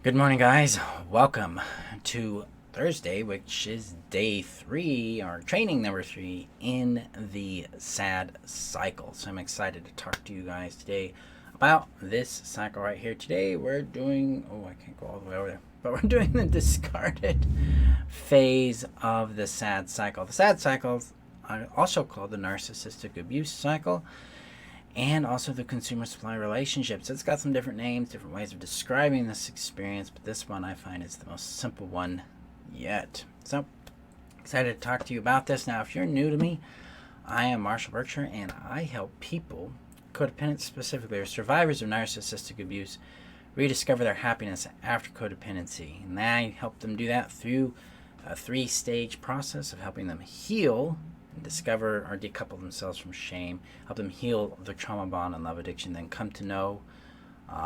Good morning, guys. Welcome to Thursday, which is day 3, or training number 3 in the S.A.D cycle. So I'm excited to talk to you guys today about this cycle right here. Today we're doing, I can't go all the way over there, but we're doing the discarded phase of the S.A.D cycle. The S.A.D cycle is also called the narcissistic abuse cycle, and also the consumer supply relationships. It's got some different names, different ways of describing this experience, but this one I find is the most simple one yet. So, excited to talk to you about this. Now, if you're new to me, I am Marshall Burtcher, and I help people, codependents specifically, or survivors of narcissistic abuse, rediscover their happiness after codependency. And I help them do that through a 3-stage process of helping them heal, discover or decouple themselves from shame, help them heal their trauma bond and love addiction, then come to know,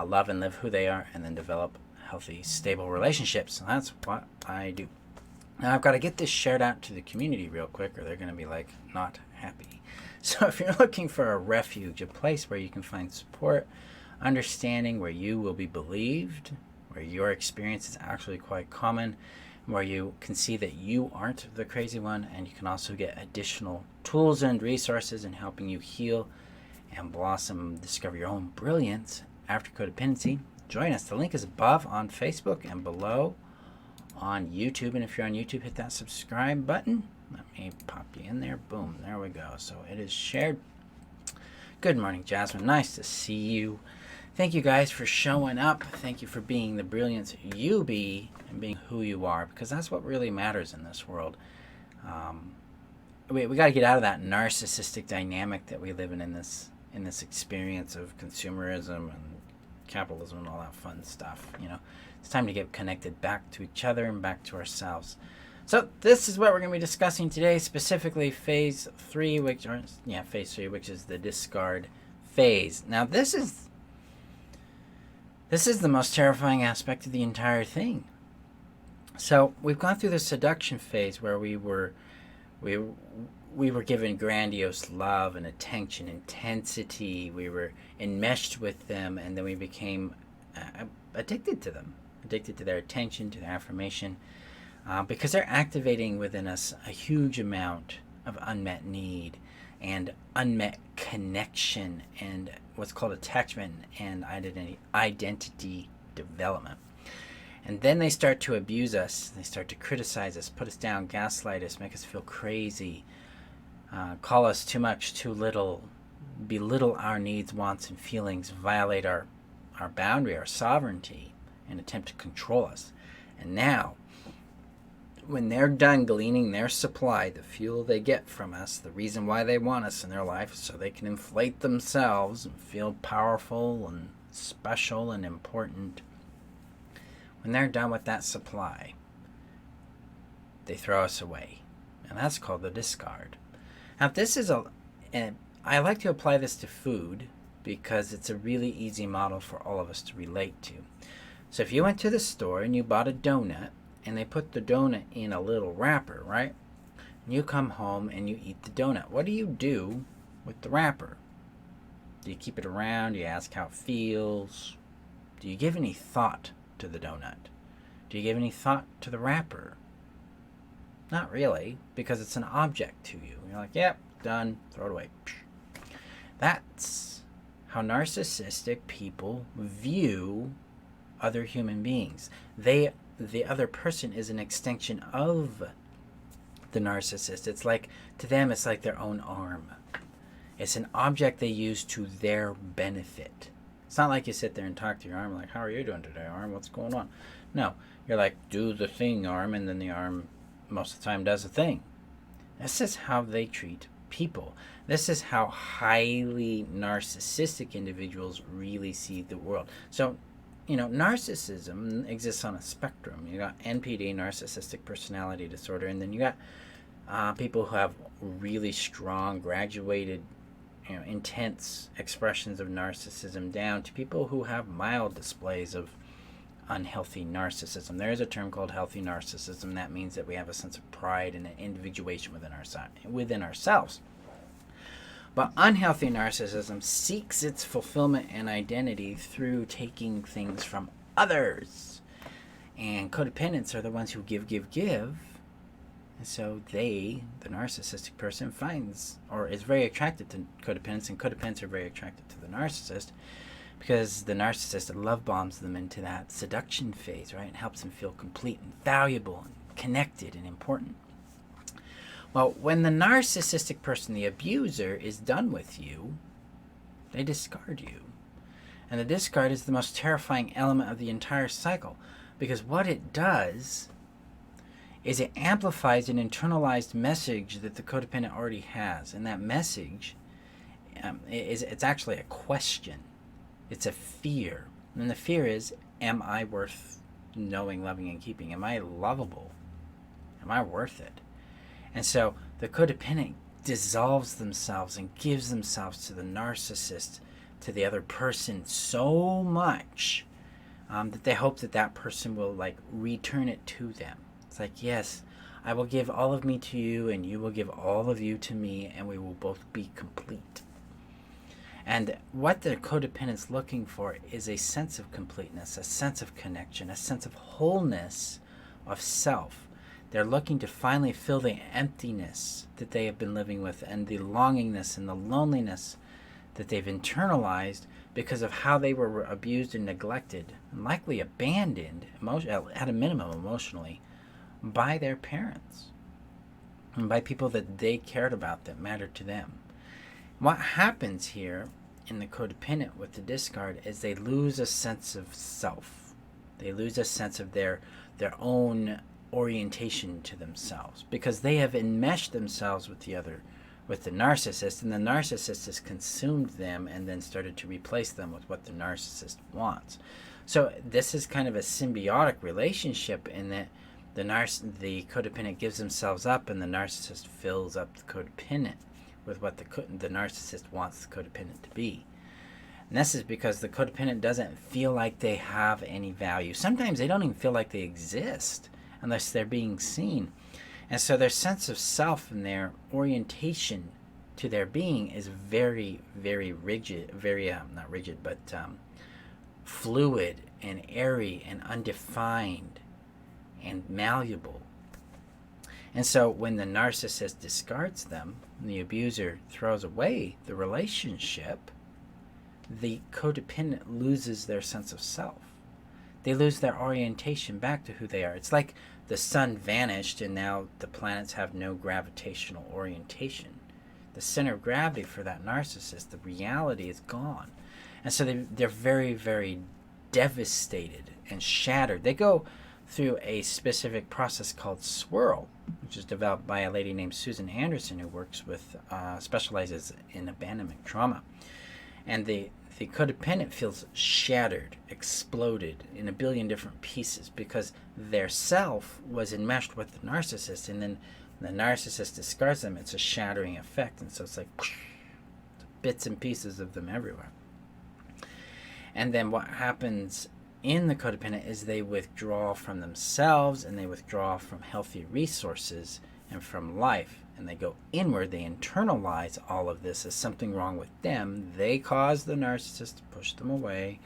love, and live who they are, and then develop healthy, stable relationships. So that's what I do. Now I've got to get this shared out to the community real quick, or they're going to be like not happy. So if you're looking for a refuge, a place where you can find support, understanding, where you will be believed, where your experience is actually quite common, where you can see that you aren't the crazy one, and you can also get additional tools and resources in helping you heal and blossom, discover your own brilliance after codependency. Join us. The link is above on Facebook and below on YouTube. And if you're on YouTube, hit that subscribe button. Let me pop you in there. Boom. There we go. So it is shared. Good morning, Jasmine. Nice to see you. Thank you guys for showing up. Thank you for being the brilliance you be and being who you are, because that's what really matters in this world. We got to get out of that narcissistic dynamic that we live in this experience of consumerism and capitalism and all that fun stuff. It's time to get connected back to each other and back to ourselves. So this is what we're going to be discussing today, specifically phase 3, which is the discard phase. Now this is the most terrifying aspect of the entire thing. So we've gone through the seduction phase where we were given grandiose love and attention, intensity. We were enmeshed with them, and then we became addicted to them, addicted to their attention, to their affirmation, because they're activating within us a huge amount of unmet need and unmet connection and what's called attachment and identity development. And then they start to abuse us. They start to criticize us, put us down, gaslight us, make us feel crazy, call us too much, too little, belittle our needs, wants, and feelings, violate our boundary, our sovereignty, and attempt to control us. And now, when they're done gleaning their supply, the fuel they get from us, the reason why they want us in their life, so they can inflate themselves and feel powerful and special and important, when they're done with that supply, they throw us away. And that's called the discard. Now, this is I like to apply this to food because it's a really easy model for all of us to relate to. So if you went to the store and you bought a donut, and they put the donut in a little wrapper, right? And you come home and you eat the donut. What do you do with the wrapper? Do you keep it around? Do you ask how it feels? Do you give any thought to the donut? Do you give any thought to the wrapper? Not really, because it's an object to you. You're like, yep, done, throw it away. That's how narcissistic people view other human beings. The other person is an extension of the narcissist. It's like, to them, it's like their own arm. It's an object they use to their benefit. It's not like you sit there and talk to your arm like, how are you doing today, arm? What's going on? No, you're like, do the thing, arm, and then the arm most of the time does the thing. This is how they treat people. This is how highly narcissistic individuals really see the world. So, narcissism exists on a spectrum. You got NPD, narcissistic personality disorder, and then you got people who have really strong, graduated, intense expressions of narcissism, down to people who have mild displays of unhealthy narcissism. There is a term called healthy narcissism. That means that we have a sense of pride and an individuation within ourselves. But unhealthy narcissism seeks its fulfillment and identity through taking things from others. And codependents are the ones who give, give, give. And so they, the narcissistic person, finds or is very attracted to codependents, and codependents are very attracted to the narcissist because the narcissist love bombs them into that seduction phase, right? And helps them feel complete and valuable and connected and important. Well, when the narcissistic person, the abuser, is done with you, they discard you. And the discard is the most terrifying element of the entire cycle, because what it does is it amplifies an internalized message that the codependent already has. And that message it's actually a question. It's a fear. And the fear is, am I worth knowing, loving, and keeping? Am I lovable? Am I worth it? And so the codependent dissolves themselves and gives themselves to the narcissist, to the other person, so much that they hope that that person will like return it to them. It's like, yes, I will give all of me to you, and you will give all of you to me, and we will both be complete. And what the codependent's looking for is a sense of completeness, a sense of connection, a sense of wholeness of self. They're looking to finally fill the emptiness that they have been living with, and the longingness and the loneliness that they've internalized because of how they were abused and neglected, and likely abandoned, at a minimum emotionally, by their parents and by people that they cared about, that mattered to them. What happens here in the codependent with the discard is they lose a sense of self. They lose a sense of their own orientation to themselves, because they have enmeshed themselves with the narcissist, and the narcissist has consumed them and then started to replace them with what the narcissist wants. So this is kind of a symbiotic relationship in that the codependent gives themselves up, and the narcissist fills up the codependent with what the narcissist wants the codependent to be. And this is because the codependent doesn't feel like they have any value. Sometimes they don't even feel like they exist unless they're being seen. And so their sense of self and their orientation to their being is very, very rigid, not rigid, but fluid and airy and undefined and malleable. And so when the narcissist discards them, and the abuser throws away the relationship, the codependent loses their sense of self. They lose their orientation back to who they are. It's like the sun vanished and now the planets have no gravitational orientation. The center of gravity for that narcissist, the reality, is gone. And so they're very, very devastated and shattered. They go through a specific process called swirl, which is developed by a lady named Susan Anderson, who works with, specializes in abandonment trauma. And the codependent feels shattered, exploded in a billion different pieces, because their self was enmeshed with the narcissist, and then the narcissist discards them. It's a shattering effect, and so it's like bits and pieces of them everywhere. And then what happens in the codependent is they withdraw from themselves, and they withdraw from healthy resources and from life, and they go inward. They internalize all of this as something wrong with them. They cause the narcissist to push them away,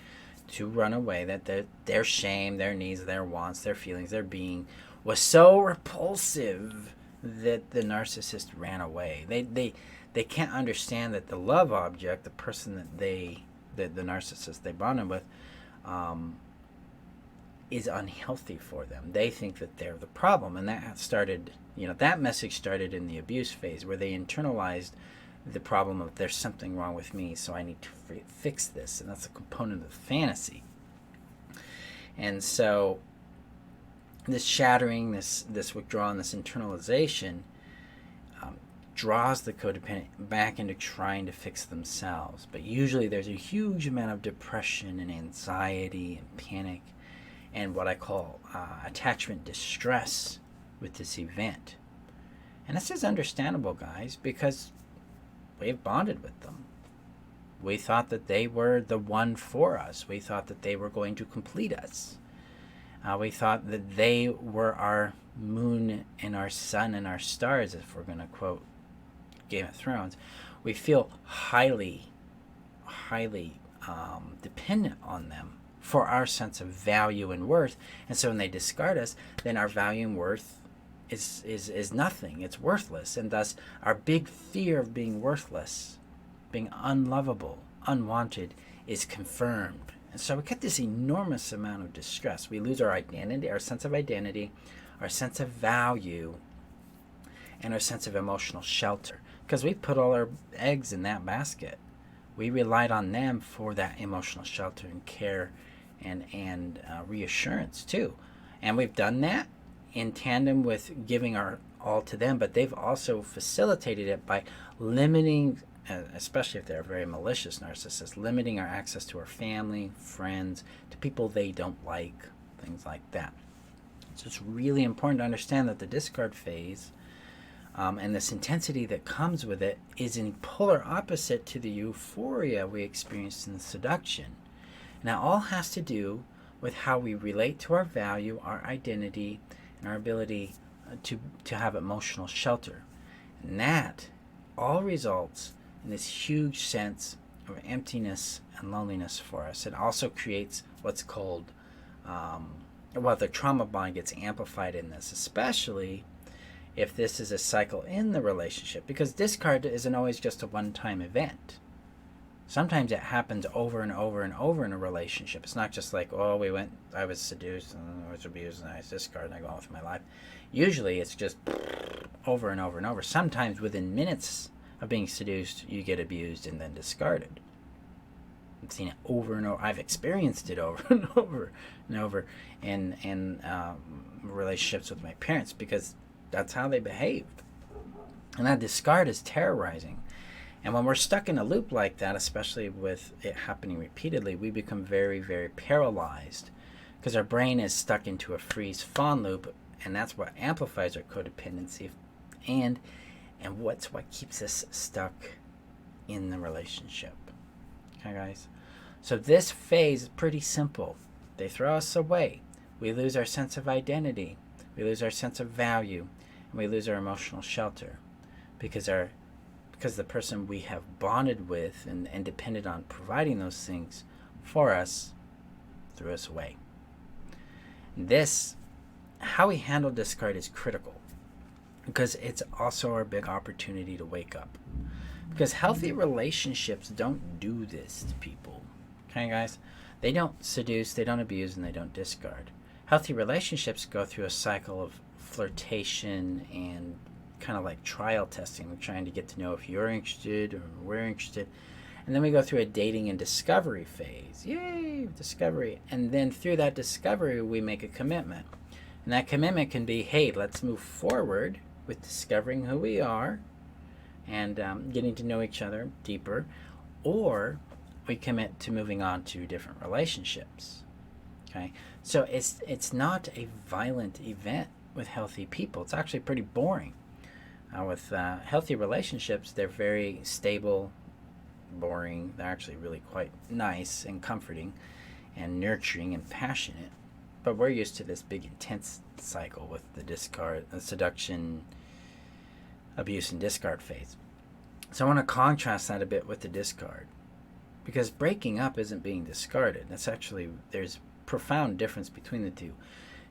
to run away, that their shame, their needs, their wants, their feelings, their being was so repulsive that the narcissist ran away. They can't understand that the love object, the person that the narcissist they bonded with, is unhealthy for them. They think that they're the problem, and that started, that message started in the abuse phase, where they internalized the problem of there's something wrong with me, so I need to fix this, and that's a component of fantasy. And so this shattering, this withdrawal, and this internalization draws the codependent back into trying to fix themselves. But usually there's a huge amount of depression and anxiety and panic and what I call attachment distress with this event. And this is understandable, guys, because we've bonded with them. We thought that they were the one for us. We thought that they were going to complete us. We thought that they were our moon and our sun and our stars, if we're going to quote Game of Thrones. We feel highly dependent on them for our sense of value and worth. And so when they discard us, then our value and worth is nothing. It's worthless. And thus our big fear of being worthless, being unlovable, unwanted, is confirmed. And so we get this enormous amount of distress. We lose our identity, our sense of identity, our sense of value, and our sense of emotional shelter. Because we put all our eggs in that basket. We relied on them for that emotional shelter and care and reassurance too. And we've done that in tandem with giving our all to them, but they've also facilitated it by limiting, especially if they're very malicious narcissists, limiting our access to our family, friends, to people they don't like, things like that. So it's really important to understand that the discard phase and this intensity that comes with it is in polar opposite to the euphoria we experienced in the seduction. Now, all has to do with how we relate to our value, our identity, and our ability to have emotional shelter. And that all results in this huge sense of emptiness and loneliness for us. It also creates what's called, the trauma bond gets amplified in this, especially if this is a cycle in the relationship, because discard isn't always just a one-time event. Sometimes it happens over and over and over in a relationship. It's not just like, I was seduced and I was abused and I was discarded and I go on with my life. Usually it's just over and over and over. Sometimes within minutes of being seduced, you get abused and then discarded. I've seen it over and over. I've experienced it over and over and over in relationships with my parents, because that's how they behaved. And that discard is terrorizing. And when we're stuck in a loop like that, especially with it happening repeatedly, we become very, very paralyzed, because our brain is stuck into a freeze-fawn loop, and that's what amplifies our codependency, and what keeps us stuck in the relationship. Okay, guys? So this phase is pretty simple. They throw us away. We lose our sense of identity. We lose our sense of value. And we lose our emotional shelter, because the person we have bonded with and depended on providing those things for us threw us away. How we handle discard is critical, because it's also our big opportunity to wake up. Because healthy relationships don't do this to people. Okay, guys? They don't seduce, they don't abuse, and they don't discard. Healthy relationships go through a cycle of flirtation and kind of like trial testing. We're trying to get to know if you're interested or we're interested. And then we go through a dating and discovery phase. Yay, discovery. And then through that discovery, we make a commitment. And that commitment can be, hey, let's move forward with discovering who we are and getting to know each other deeper. Or we commit to moving on to different relationships. Okay? So it's not a violent event with healthy people. It's actually pretty boring. With healthy relationships, they're very stable, boring. They're actually really quite nice and comforting and nurturing and passionate. But we're used to this big, intense cycle with the discard, the seduction, abuse, and discard phase. So I want to contrast that a bit with the discard. Because breaking up isn't being discarded. There's profound difference between the two.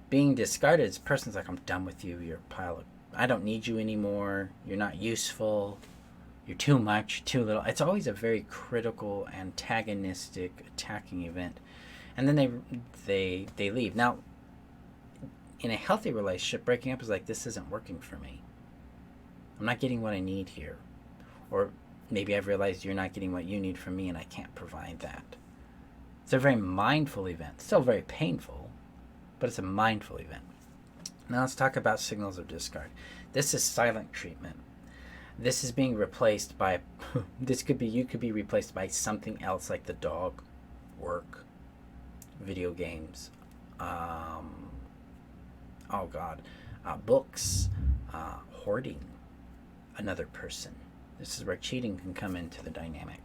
Being discarded is a person's like, I'm done with you, you're a pile of, I don't need you anymore, you're not useful, you're too much, too little. It's always a very critical, antagonistic, attacking event. And then they leave. Now, in a healthy relationship, breaking up is like, this isn't working for me. I'm not getting what I need here. Or maybe I've realized you're not getting what you need from me and I can't provide that. It's a very mindful event. Still very painful, but it's a mindful event. Now let's talk about signals of discard. This is silent treatment. This is being replaced by, you could be replaced by something else like the dog, work, video games, books, hoarding another person. This is where cheating can come into the dynamic.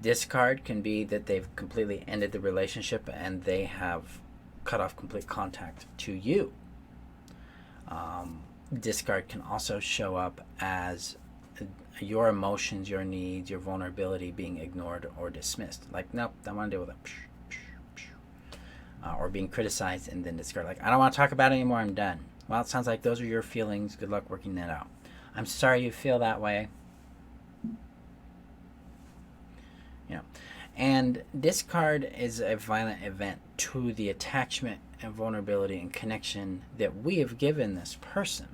Discard can be that they've completely ended the relationship and they have cut off complete contact to you. Discard can also show up as your emotions, your needs, your vulnerability being ignored or dismissed. Like, nope, don't want to deal with it. or being criticized and then discard. Like, I don't want to talk about it anymore, I'm done. Well, it sounds like those are your feelings. Good luck working that out. I'm sorry you feel that way. You know, and discard is a violent event to the attachment and vulnerability and connection that we have given this person.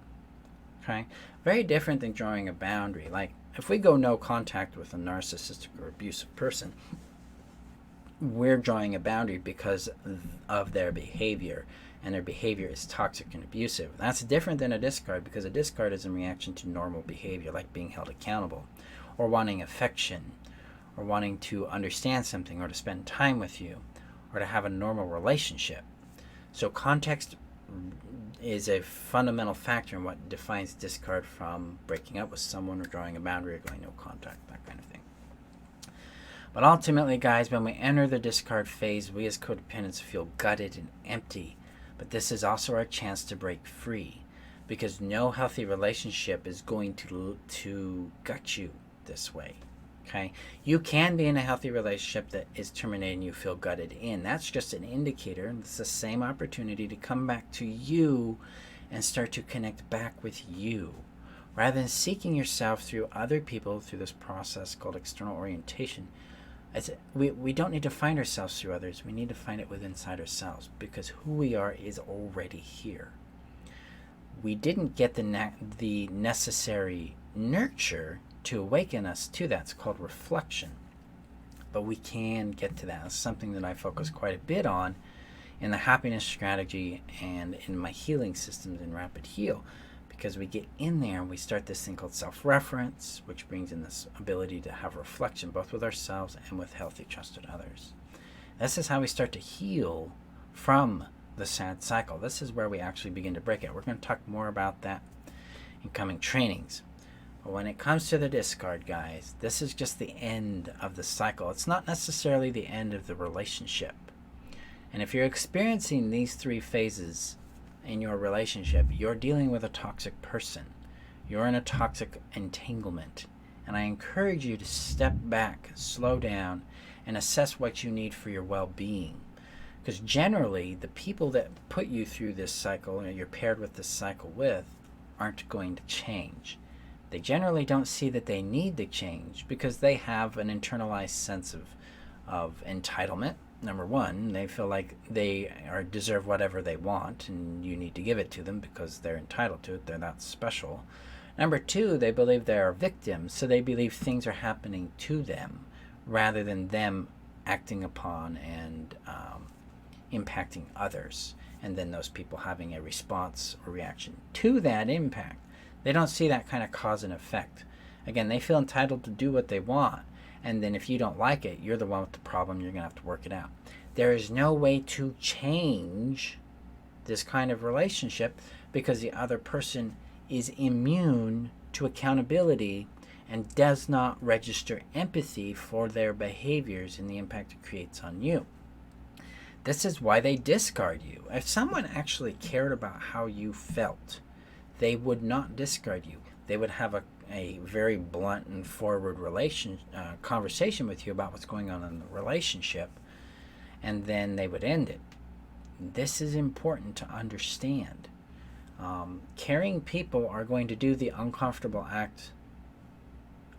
Okay, very different than drawing a boundary. Like, if we go no contact with a narcissistic or abusive person, we're drawing a boundary because of their behavior, and their behavior is toxic and abusive. That's different than a discard, because a discard is in reaction to normal behavior, like being held accountable, or wanting affection, or wanting to understand something, or to spend time with you, or to have a normal relationship. So context is a fundamental factor in what defines discard from breaking up with someone, or drawing a boundary, or going no contact, that kind of thing. But ultimately, guys, when we enter the discard phase, we as codependents feel gutted and empty. But this is also our chance to break free, because no healthy relationship is going to gut you this way. Okay, you can be in a healthy relationship that is terminating, you feel gutted in. That's just an indicator, and it's the same opportunity to come back to you and start to connect back with you, rather than seeking yourself through other people through this process called external orientation. We don't need to find ourselves through others. We need to find it within inside ourselves, because who we are is already here. We didn't get the necessary nurture to awaken us to that. It's called reflection. But we can get to that. It's something that I focus quite a bit on in the happiness strategy and in my healing systems in Rapid Heal, because we get in there and we start this thing called self-reference, which brings in this ability to have reflection both with ourselves and with healthy, trusted others. This is how we start to heal from the SAD cycle. This is where we actually begin to break it. We're going to talk more about that in coming trainings. But when it comes to the discard, guys, this is just the end of the cycle. It's not necessarily the end of the relationship. And if you're experiencing these three phases in your relationship, you're dealing with a toxic person. You're in a toxic entanglement. And I encourage you to step back, slow down, and assess what you need for your well-being. Because generally, the people that put you through this cycle, and you're paired with this cycle with, aren't going to change. They generally don't see that they need to change because they have an internalized sense of entitlement. Number one, they feel like they deserve whatever they want, and you need to give it to them because they're entitled to it. They're not special. Number two, they believe they are victims, so they believe things are happening to them rather than them acting upon and impacting others, and then those people having a response or reaction to that impact. They don't see that kind of cause and effect. Again, they feel entitled to do what they want, and then if you don't like it, you're the one with the problem. You're going to have to work it out. There is no way to change this kind of relationship because the other person is immune to accountability and does not register empathy for their behaviors and the impact it creates on you. This is why they discard you. If someone actually cared about how you felt, they would not discard you. They would have a very blunt and forward conversation with you about what's going on in the relationship, and then they would end it. This is important to understand. Caring people are going to do the uncomfortable act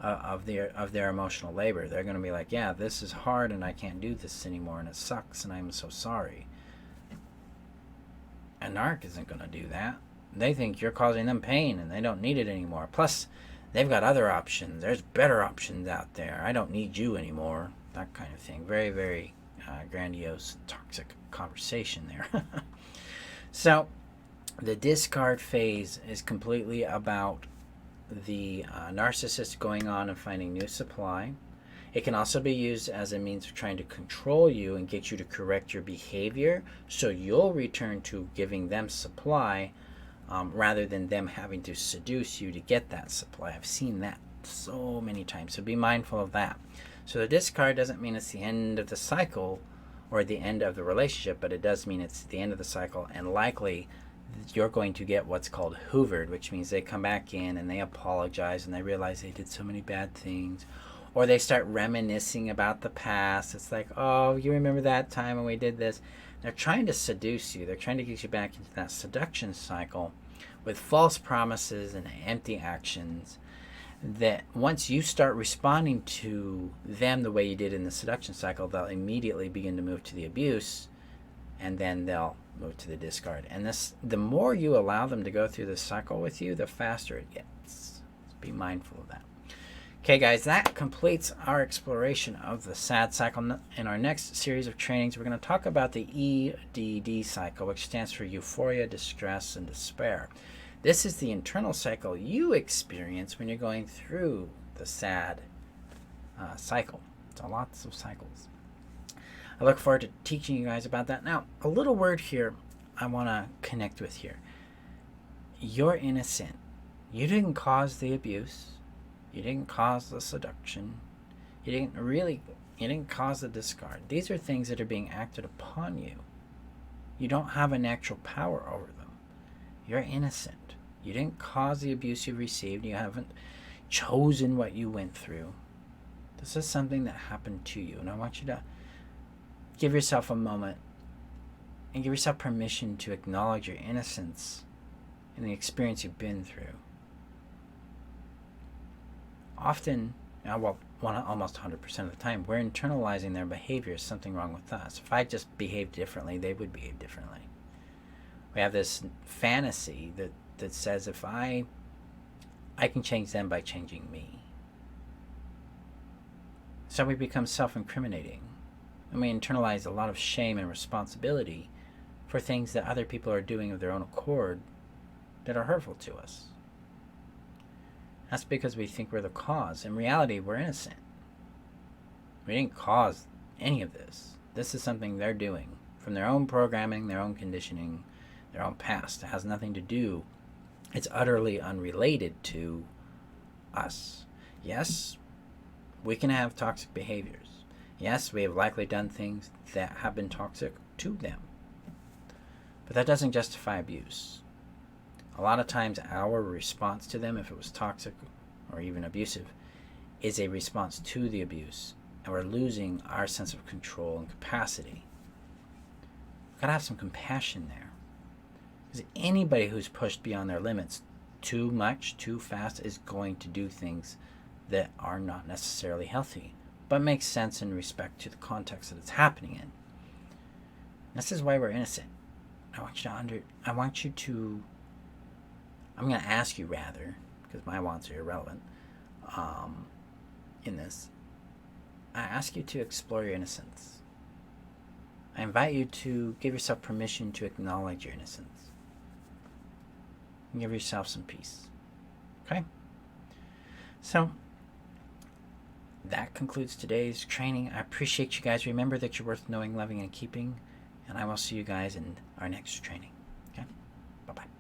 of their emotional labor. They're going to be like, yeah, this is hard and I can't do this anymore and it sucks and I'm so sorry. A narc isn't going to do that. They think you're causing them pain and they don't need it anymore. Plus, they've got other options. There's better options out there. I don't need you anymore. That kind of thing. Very, very grandiose, toxic conversation there. So, the discard phase is completely about the narcissist going on and finding new supply. It can also be used as a means of trying to control you and get you to correct your behavior so you'll return to giving them supply rather than them having to seduce you to get that supply. I've seen that so many times, so be mindful of that. So the discard doesn't mean it's the end of the cycle or the end of the relationship, but it does mean it's the end of the cycle, and likely you're going to get what's called hoovered, which means they come back in and they apologize and they realize they did so many bad things, or they start reminiscing about the past. It's like, oh, you remember that time when we did this? They're trying to seduce you. They're trying to get you back into that seduction cycle with false promises and empty actions, that once you start responding to them the way you did in the seduction cycle, they'll immediately begin to move to the abuse, and then they'll move to the discard. And this, the more you allow them to go through this cycle with you, the faster it gets. So be mindful of that. Okay, guys, that completes our exploration of the S.A.D cycle. In our next series of trainings, we're going to talk about the E.D.D cycle, which stands for euphoria, distress, and despair. This is the internal cycle you experience when you're going through the S.A.D cycle. So lots of cycles. I look forward to teaching you guys about that. Now, a little word here I want to connect with here. You're innocent. You didn't cause the abuse. You didn't cause the seduction. You didn't cause the discard. These are things that are being acted upon you. You don't have a natural power over them. You're innocent. You didn't cause the abuse you received. You haven't chosen what you went through. This is something that happened to you. And I want you to give yourself a moment and give yourself permission to acknowledge your innocence in the experience you've been through. Often, almost 100% of the time, we're internalizing their behavior as something wrong with us. If I just behaved differently, they would behave differently. We have this fantasy that says if I can change them by changing me. So we become self-incriminating. And we internalize a lot of shame and responsibility for things that other people are doing of their own accord that are hurtful to us. That's because we think we're the cause. In reality, we're innocent. We didn't cause any of this. This is something they're doing from their own programming, their own conditioning, their own past. It has nothing to do. It's utterly unrelated to us. Yes, we can have toxic behaviors. Yes, we have likely done things that have been toxic to them. But that doesn't justify abuse. A lot of times our response to them, if it was toxic or even abusive, is a response to the abuse. And we're losing our sense of control and capacity. We've got to have some compassion there. Because anybody who's pushed beyond their limits too much, too fast, is going to do things that are not necessarily healthy, but makes sense in respect to the context that it's happening in. This is why we're innocent. I'm going to ask you rather, because my wants are irrelevant in this. I ask you to explore your innocence. I invite you to give yourself permission to acknowledge your innocence. And give yourself some peace. Okay? So, that concludes today's training. I appreciate you guys. Remember that you're worth knowing, loving, and keeping. And I will see you guys in our next training. Okay? Bye-bye.